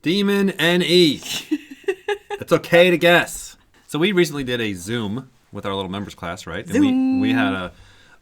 Demon NE. It's okay to guess. So we recently did a Zoom with our little members class, right? And we had a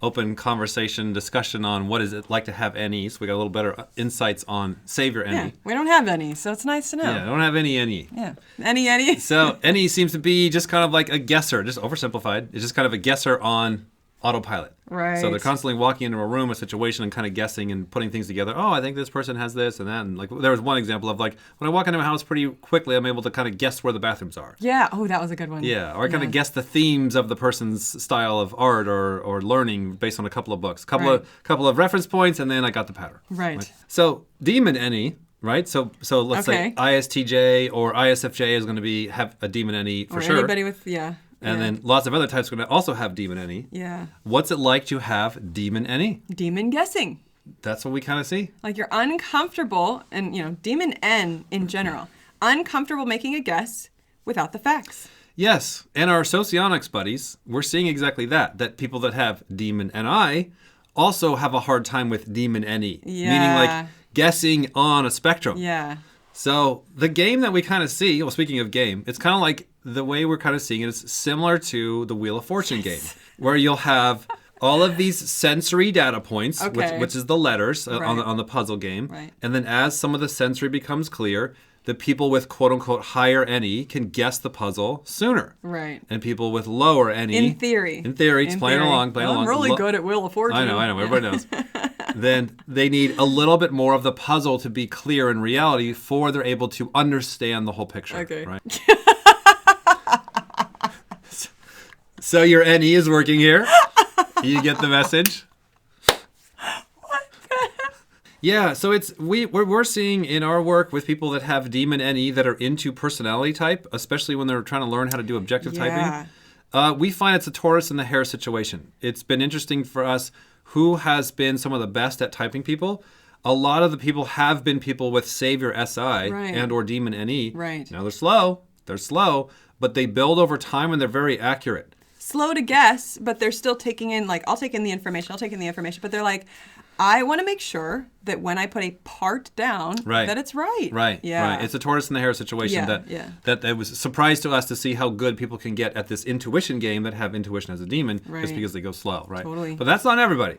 open conversation discussion on what is it like to have NE. So we got a little better insights on Savior NE. Yeah, we don't have any, so it's nice to know. Yeah, I don't have any NE. Yeah, any. So NE seems to be just kind of like a guesser, just oversimplified. It's just kind of a guesser on autopilot. Right. So they're constantly walking into a room, a situation, and kind of guessing and putting things together. Oh, I think this person has this and that. And like there was one example of like when I walk into a house pretty quickly, I'm able to kind of guess where the bathrooms are. Yeah. Oh, that was a good one. Yeah. Or I kind of guess the themes of the person's style of art or learning based on a couple of books, couple of reference points, and then I got the pattern. Right. So Demon NE. Right, so let's say ISTJ or ISFJ is going to have a Demon NE for sure. Or anybody with And then lots of other types are going to also have Demon NE. Yeah. What's it like to have Demon NE? Demon guessing. That's what we kind of see. Like you're uncomfortable, and Demon N in general, uncomfortable making a guess without the facts. Yes, and our socionics buddies, we're seeing exactly that. That people that have Demon NI also have a hard time with Demon NE. Yeah. Meaning like guessing on a spectrum. Yeah. So the game that we kind of see, well, speaking of game, it's kind of like the way we're kind of seeing it is similar to the Wheel of Fortune game, where you'll have all of these sensory data points, which is the letters on the puzzle game. Right. And then as some of the sensory becomes clear, the people with quote-unquote higher NE can guess the puzzle sooner. Right. And people with lower NE... In theory. It's playing along. I'm really good at Wheel of Fortune. I know. Everybody knows. Then they need a little bit more of the puzzle to be clear in reality before they're able to understand the whole picture. Okay. Right? So your NE is working here. You get the message. Yeah, so we're seeing in our work with people that have Demon NE that are into personality type, especially when they're trying to learn how to do objective typing. We find it's a tortoise and the hare situation. It's been interesting for us who has been some of the best at typing people. A lot of the people have been people with Savior SI and or Demon NE. Right. Now they're slow, but they build over time and they're very accurate. Slow to guess, but they're still taking in, like, I'll take in the information, but they're like, I want to make sure that when I put a part down, that it's right. Right. Yeah. Right. It's a tortoise and the hare situation that it was a surprise to us to see how good people can get at this intuition game that have intuition as a demon just because they go slow, right? Totally. But that's not everybody.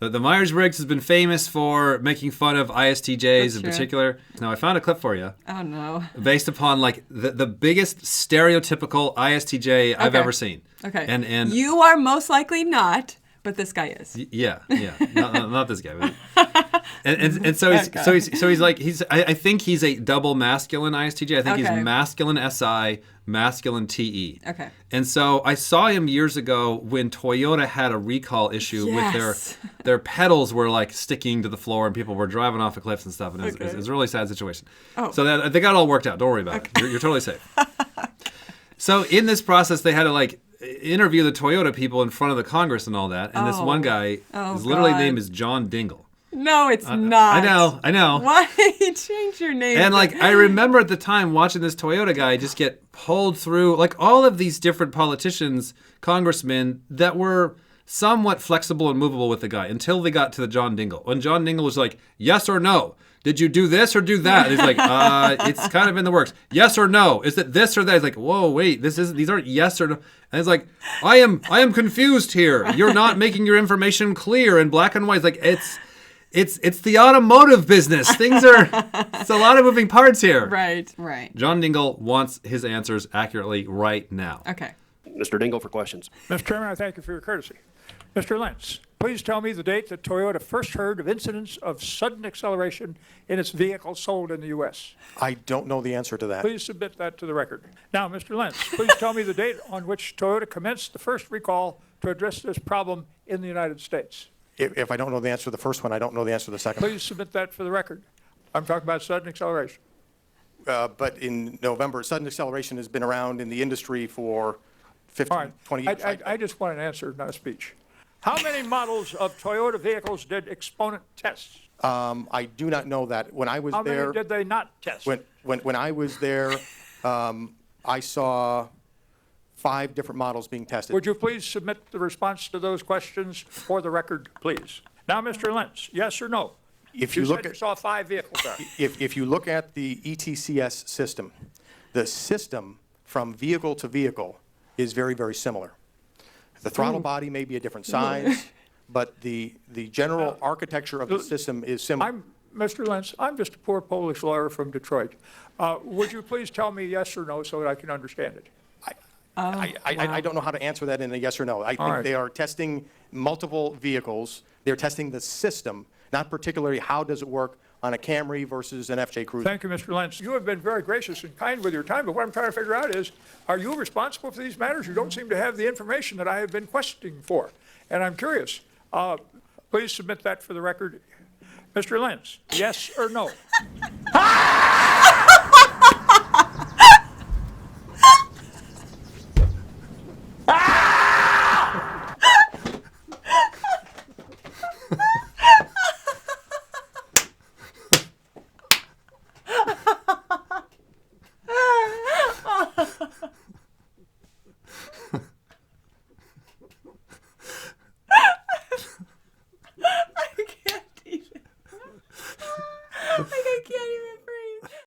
The Myers-Briggs has been famous for making fun of ISTJs in particular. Now, I found a clip for you. Oh, no. Based upon, like, the biggest stereotypical ISTJ I've ever seen. Okay. And you are most likely not, but this guy is. Yeah. Not this guy. And so he's like, I think he's a double masculine ISTJ. I think he's masculine SI, masculine TE. Okay. And so I saw him years ago when Toyota had a recall issue with their pedals were like sticking to the floor and people were driving off the cliffs and stuff. And it was a really sad situation. Oh. So they got it all worked out. Don't worry about it. You're totally safe. So in this process, they had to like interview the Toyota people in front of the Congress and all that. And this one guy, his literally name is John Dingle. No, it's not. I know. Why change your name? And like I remember at the time watching this Toyota guy just get pulled through like all of these different politicians, congressmen that were somewhat flexible and movable with the guy until they got to the John Dingle. And John Dingle was like, yes or no? Did you do this or do that? And he's like, it's kind of in the works. Yes or no? Is it this or that? He's like, whoa, wait, these aren't yes or no. And he's like, I am confused here. You're not making your information clear in black and white. It's like it's the automotive business. It's a lot of moving parts here. Right. John Dingle wants his answers accurately right now. Okay. Mr. Dingle for questions. Mr. Chairman, I thank you for your courtesy. Mr. Lentz, please tell me the date that Toyota first heard of incidents of sudden acceleration in its vehicle sold in the U.S. I don't know the answer to that. Please submit that to the record. Now, Mr. Lentz, please tell me the date on which Toyota commenced the first recall to address this problem in the United States. If I don't know the answer to the first one, I don't know the answer to the second one. Please submit that for the record. I'm talking about sudden acceleration. But in November, sudden acceleration has been around in the industry for 15, 20 years. I just want an answer, not a speech. How many models of Toyota vehicles did Exponent test? I do not know that. When I was How there, many did they not test? When I was there, I saw 5 different models being tested. Would you please submit the response to those questions for the record, please? Now, Mr. Lentz, yes or no? If You you look said you at, saw 5 vehicles there. if you look at the ETCS system, the system from vehicle to vehicle is very, very similar. The throttle body may be a different size, but the general architecture of the system is similar. Mr. Lentz, I'm just a poor Polish lawyer from Detroit. Would you please tell me yes or no so that I can understand it? I don't know how to answer that in a yes or no. I think right. they are testing multiple vehicles. They're testing the system, not particularly how does it work on a Camry versus an FJ Cruiser. Thank you, Mr. Lentz. You have been very gracious and kind with your time, but what I'm trying to figure out is, are you responsible for these matters? You don't seem to have the information that I have been questioning for, and I'm curious. Please submit that for the record. Mr. Lentz, yes or no?